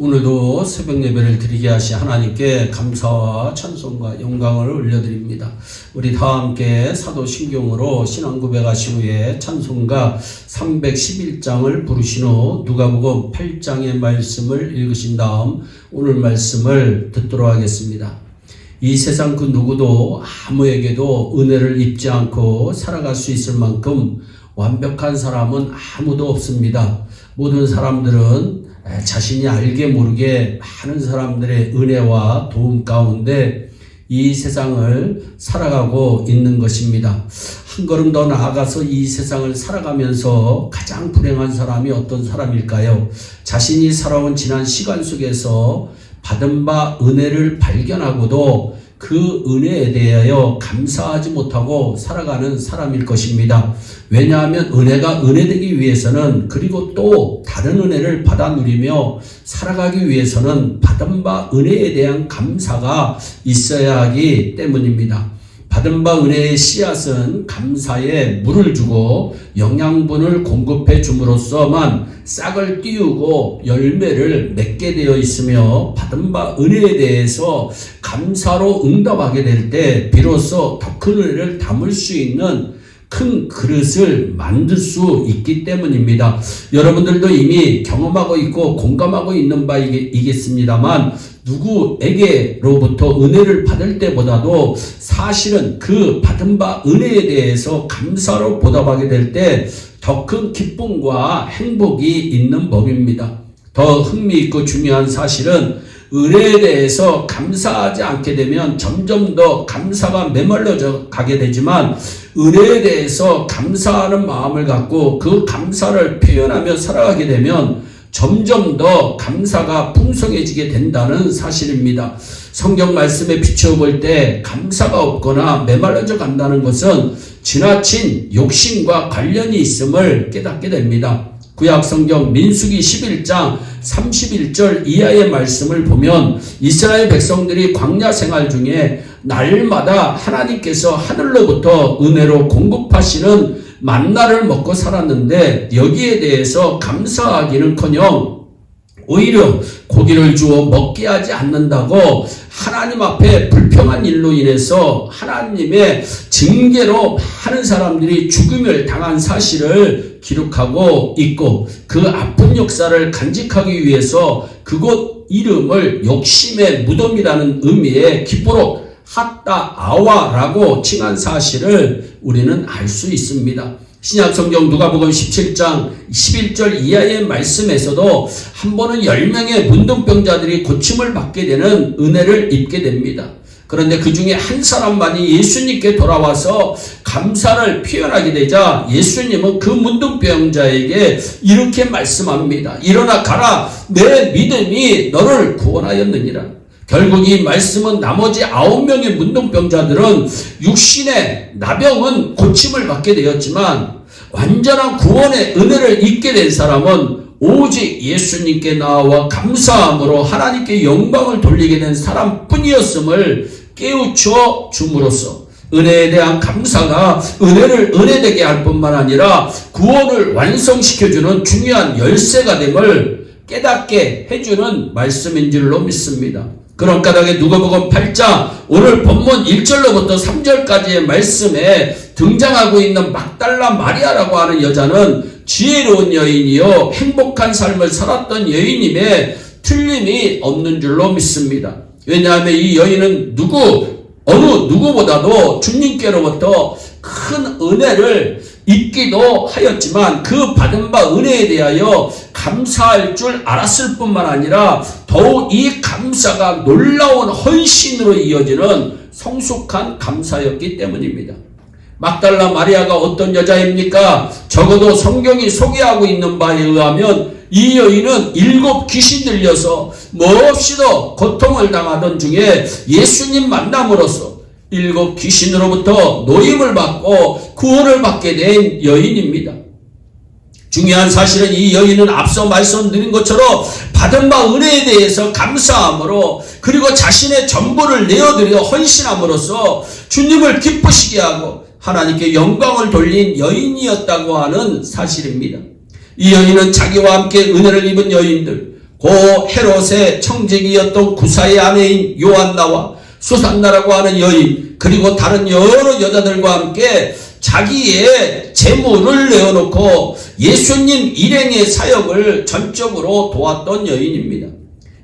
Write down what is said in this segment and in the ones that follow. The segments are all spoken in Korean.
오늘도 새벽 예배를 드리게 하신 하나님께 감사와 찬송과 영광을 올려드립니다. 우리 다 함께 사도신경으로 신앙 고백하신 후에 찬송가 311장을 부르신 후 누가복음 8장의 말씀을 읽으신 다음 오늘 말씀을 듣도록 하겠습니다. 이 세상 그 누구도 아무에게도 은혜를 입지 않고 살아갈 수 있을 만큼 완벽한 사람은 아무도 없습니다. 모든 사람들은 자신이 알게 모르게 많은 사람들의 은혜와 도움 가운데 이 세상을 살아가고 있는 것입니다. 한 걸음 더 나아가서 이 세상을 살아가면서 가장 불행한 사람이 어떤 사람일까요? 자신이 살아온 지난 시간 속에서 받은 바 은혜를 발견하고도 그 은혜에 대하여 감사하지 못하고 살아가는 사람일 것입니다. 왜냐하면 은혜가 은혜되기 위해서는 그리고 또 다른 은혜를 받아 누리며 살아가기 위해서는 받은 바 은혜에 대한 감사가 있어야 하기 때문입니다. 받은 바 은혜의 씨앗은 감사에 물을 주고 영양분을 공급해 줌으로써만 싹을 띄우고 열매를 맺게 되어 있으며 받은 바 은혜에 대해서 감사로 응답하게 될 때 비로소 더 큰 은혜를 담을 수 있는 큰 그릇을 만들 수 있기 때문입니다. 여러분들도 이미 경험하고 있고 공감하고 있는 바이겠습니다만 누구에게로부터 은혜를 받을 때보다도 사실은 그 받은 바 은혜에 대해서 감사로 보답하게 될 때 더 큰 기쁨과 행복이 있는 법입니다. 더 흥미있고 중요한 사실은 은혜에 대해서 감사하지 않게 되면 점점 더 감사가 메말라져 가게 되지만 은혜에 대해서 감사하는 마음을 갖고 그 감사를 표현하며 살아가게 되면 점점 더 감사가 풍성해지게 된다는 사실입니다. 성경 말씀에 비춰볼 때 감사가 없거나 메말라져 간다는 것은 지나친 욕심과 관련이 있음을 깨닫게 됩니다. 구약 성경 민수기 11장 31절 이하의 말씀을 보면 이스라엘 백성들이 광야 생활 중에 날마다 하나님께서 하늘로부터 은혜로 공급하시는 만나를 먹고 살았는데 여기에 대해서 감사하기는커녕 오히려 고기를 주어 먹게 하지 않는다고 하나님 앞에 불평한 일로 인해서 하나님의 징계로 많은 사람들이 죽음을 당한 사실을 기록하고 있고 그 아픈 역사를 간직하기 위해서 그곳 이름을 욕심의 무덤이라는 의미의 기쁘로 핫다 아와라고 칭한 사실을 우리는 알 수 있습니다. 신약 성경 누가복음 17장 11절 이하의 말씀에서도 한 번은 10명의 문둥병자들이 고침을 받게 되는 은혜를 입게 됩니다. 그런데 그 중에 한 사람만이 예수님께 돌아와서 감사를 표현하게 되자 예수님은 그 문둥병자에게 이렇게 말씀합니다. 일어나 가라, 내 믿음이 너를 구원하였느니라. 결국 이 말씀은 나머지 9명의 문둥병자들은 육신의 나병은 고침을 받게 되었지만 완전한 구원의 은혜를 입게 된 사람은 오직 예수님께 나와 감사함으로 하나님께 영광을 돌리게 된 사람뿐이었음을 깨우쳐 줌으로써 은혜에 대한 감사가 은혜를 은혜되게 할 뿐만 아니라 구원을 완성시켜주는 중요한 열쇠가 됨을 깨닫게 해주는 말씀인 줄로 믿습니다. 그런 까닭에 누가복음 8장 오늘 본문 1절로부터 3절까지의 말씀에 등장하고 있는 막달라 마리아라고 하는 여자는 지혜로운 여인이요 행복한 삶을 살았던 여인임에 틀림이 없는 줄로 믿습니다. 왜냐하면 이 여인은 어느 누구보다도 주님께로부터 큰 은혜를 입기도 하였지만 그 받은 바 은혜에 대하여 감사할 줄 알았을 뿐만 아니라 더욱 이 감사가 놀라운 헌신으로 이어지는 성숙한 감사였기 때문입니다. 막달라 마리아가 어떤 여자입니까? 적어도 성경이 소개하고 있는 바에 의하면 이 여인은 7 귀신 들려서 몹시도 고통을 당하던 중에 예수님 만남으로써 7 귀신으로부터 노임을 받고 구원을 받게 된 여인입니다. 중요한 사실은 이 여인은 앞서 말씀드린 것처럼 받은 바 은혜에 대해서 감사함으로 그리고 자신의 전부를 내어드려 헌신함으로써 주님을 기쁘시게 하고 하나님께 영광을 돌린 여인이었다고 하는 사실입니다. 이 여인은 자기와 함께 은혜를 입은 여인들, 고 헤롯의 청지기였던 구사의 아내인 요한나와 수산나라고 하는 여인, 그리고 다른 여러 여자들과 함께 자기의 재물을 내어놓고 예수님 일행의 사역을 전적으로 도왔던 여인입니다.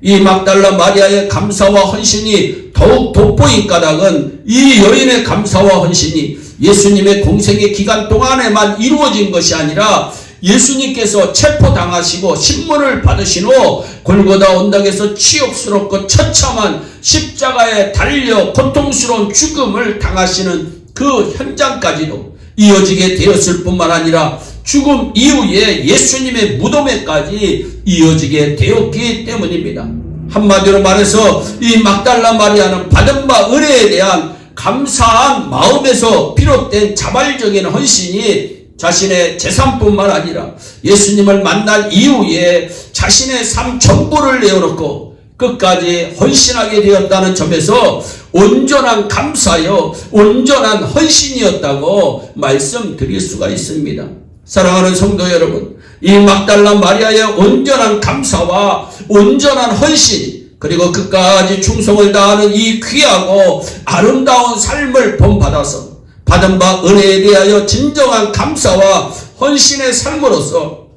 이 막달라 마리아의 감사와 헌신이 더욱 돋보인 까닭은 이 여인의 감사와 헌신이 예수님의 공생의 기간 동안에만 이루어진 것이 아니라 예수님께서 체포당하시고 신문을 받으신 후 골고다 언덕에서 치욕스럽고 처참한 십자가에 달려 고통스러운 죽음을 당하시는 그 현장까지도 이어지게 되었을 뿐만 아니라 죽음 이후에 예수님의 무덤에까지 이어지게 되었기 때문입니다. 한마디로 말해서 이 막달라 마리아는 받은 바 은혜에 대한 감사한 마음에서 비롯된 자발적인 헌신이 자신의 재산뿐만 아니라 예수님을 만난 이후에 자신의 삶 전부를 내어놓고 끝까지 헌신하게 되었다는 점에서 온전한 감사요, 온전한 헌신이었다고 말씀드릴 수가 있습니다. 사랑하는 성도 여러분, 이 막달라 마리아의 온전한 감사와 온전한 헌신, 그리고 끝까지 충성을 다하는 이 귀하고 아름다운 삶을 본받아서 받은 바 은혜에 대하여 진정한 감사와 헌신의 삶으로서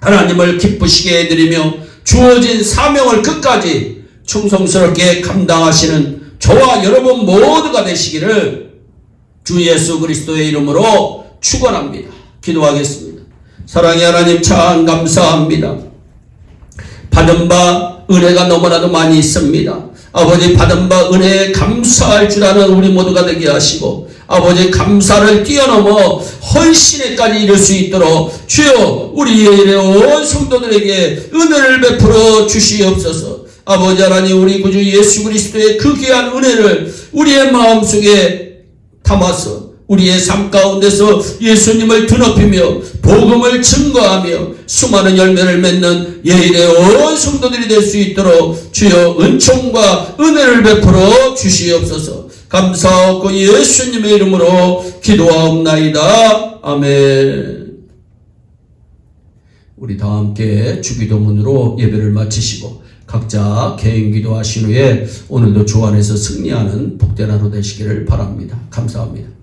하나님을 기쁘시게 해드리며 주어진 사명을 끝까지 충성스럽게 감당하시는 저와 여러분 모두가 되시기를 주 예수 그리스도의 이름으로 축원합니다. 기도하겠습니다. 사랑의 하나님, 참 감사합니다. 받은 바 은혜가 너무나도 많이 있습니다. 아버지, 받은 바 은혜에 감사할 줄 아는 우리 모두가 되게 하시고 아버지, 감사를 뛰어넘어 헌신에까지 이룰 수 있도록 주여 우리의 온 성도들에게 은혜를 베풀어 주시옵소서. 아버지 하나님, 우리 구주 예수 그리스도의 그 귀한 은혜를 우리의 마음속에 담아서 우리의 삶 가운데서 예수님을 드높이며 복음을 증거하며 수많은 열매를 맺는 예일의 온 성도들이 될 수 있도록 주여 은총과 은혜를 베풀어 주시옵소서. 감사하고 예수님의 이름으로 기도하옵나이다. 아멘. 우리 다 함께 주기도문으로 예배를 마치시고 각자 개인 기도하신 후에 오늘도 주 안에서 승리하는 복된 하루 되시기를 바랍니다. 감사합니다.